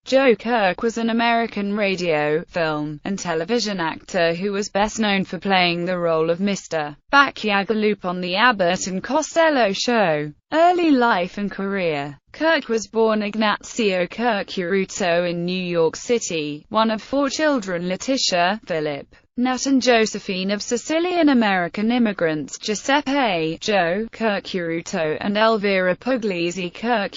Joe Kirk was an American radio, film, and television actor who was best known for playing the role of Mr. Bacchiagaloop on The Abbott and Costello Show. Early life and career. Kirk was born Ignazio Kirk in New York City, one of 4 children: Letitia, Philip, Nat and Josephine, of Sicilian-American immigrants Giuseppe Joe Kirk and Elvira Puglisi Kirk.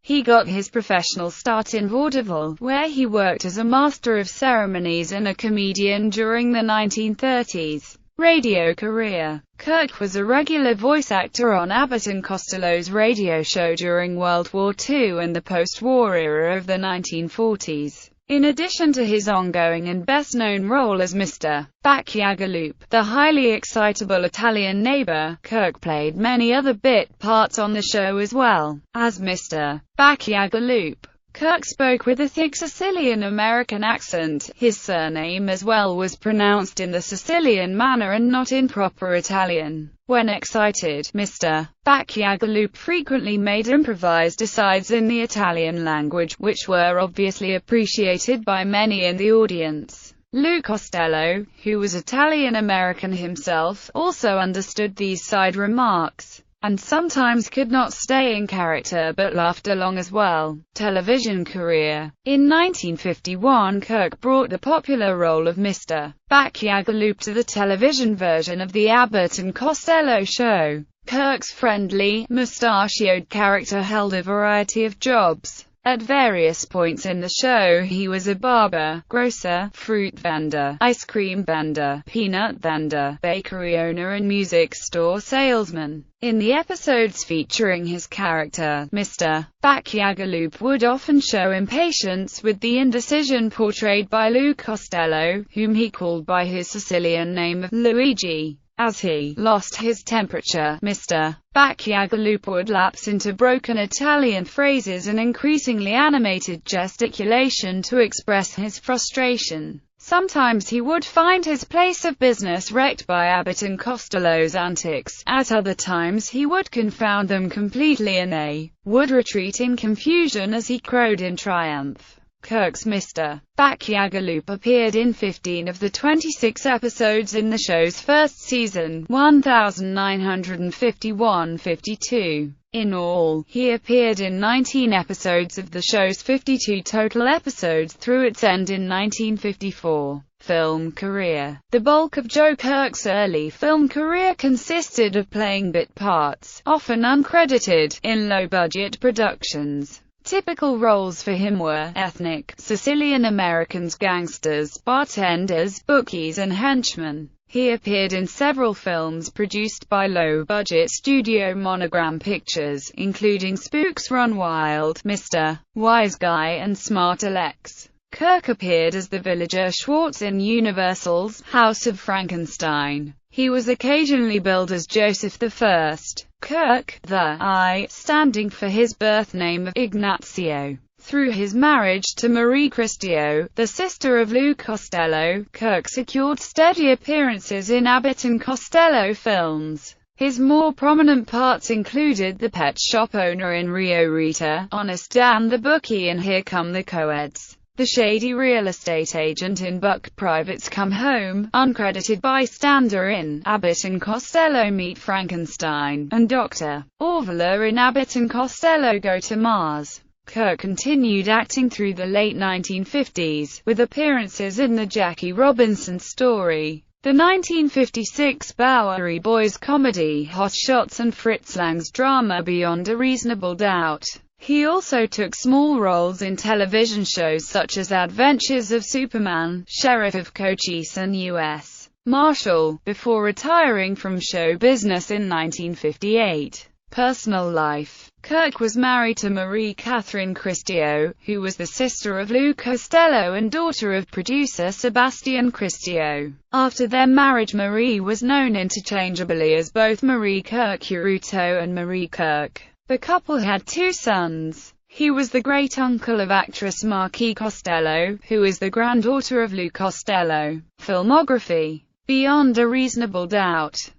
He got his professional start in vaudeville, where he worked as a master of ceremonies and a comedian during the 1930s. Radio career. Kirk was a regular voice actor on Abbott and Costello's radio show during World War II and the post-war era of the 1940s. In addition to his ongoing and best-known role as Mr. Bacchiagaloop, the highly excitable Italian neighbor, Kirk played many other bit parts on the show as well. As Mr. Bacchiagaloop, Kirk spoke with a thick Sicilian-American accent. His surname as well was pronounced in the Sicilian manner and not in proper Italian. When excited, Mr. Bacchiagaloop frequently made improvised asides in the Italian language, which were obviously appreciated by many in the audience. Lou Costello, who was Italian-American himself, also understood these side remarks, and sometimes could not stay in character but laughed along as well. Television career. In 1951, Kirk brought the popular role of Mr. Bacchiagaloop to the television version of The Abbott and Costello Show. Kirk's friendly, mustachioed character held a variety of jobs. At various points in the show he was a barber, grocer, fruit vendor, ice cream vendor, peanut vendor, bakery owner and music store salesman. In the episodes featuring his character, Mr. Bacchiagaloop would often show impatience with the indecision portrayed by Lou Costello, whom he called by his Sicilian name of Luigi. As he lost his temperature, Mr. Bacchiagaloop would lapse into broken Italian phrases and increasingly animated gesticulation to express his frustration. Sometimes he would find his place of business wrecked by Abbott and Costello's antics. At other times he would confound them completely and they would retreat in confusion as he crowed in triumph. Kirk's Mr. Bacchiagaloop appeared in 15 of the 26 episodes in the show's first season, 1951-52. In all, he appeared in 19 episodes of the show's 52 total episodes through its end in 1954. Film career. The bulk of Joe Kirk's early film career consisted of playing bit parts, often uncredited, in low-budget productions. Typical roles for him were ethnic Sicilian Americans, gangsters, bartenders, bookies and henchmen. He appeared in several films produced by low-budget studio Monogram Pictures, including Spooks Run Wild, Mr. Wise Guy and Smart Alex. Kirk appeared as the villager Schwartz in Universal's House of Frankenstein. He was occasionally billed as Joseph I. Kirk, the I standing for his birth name of Ignazio. Through his marriage to Marie Cristio, the sister of Lou Costello, Kirk secured steady appearances in Abbott and Costello films. His more prominent parts included the pet shop owner in Rio Rita, Honest Dan the Bookie in Here Come the Coeds, the shady real estate agent in Buck Privates Come Home, uncredited bystander in Abbott and Costello Meet Frankenstein, and Dr. Orvilla in Abbott and Costello Go to Mars. Kirk continued acting through the late 1950s, with appearances in The Jackie Robinson Story, the 1956 Bowery Boys comedy Hot Shots and Fritz Lang's drama Beyond a Reasonable Doubt. He also took small roles in television shows such as Adventures of Superman, Sheriff of Cochise and U.S. Marshal, before retiring from show business in 1958. Personal life. Kirk was married to Marie Catherine Cristio, who was the sister of Lou Costello and daughter of producer Sebastian Cristio. After their marriage, Marie was known interchangeably as both Marie Kirk and Marie Kirk. The couple had 2 sons. He was the great-uncle of actress Marquis Costello, who is the granddaughter of Lou Costello. Filmography. Beyond a Reasonable Doubt.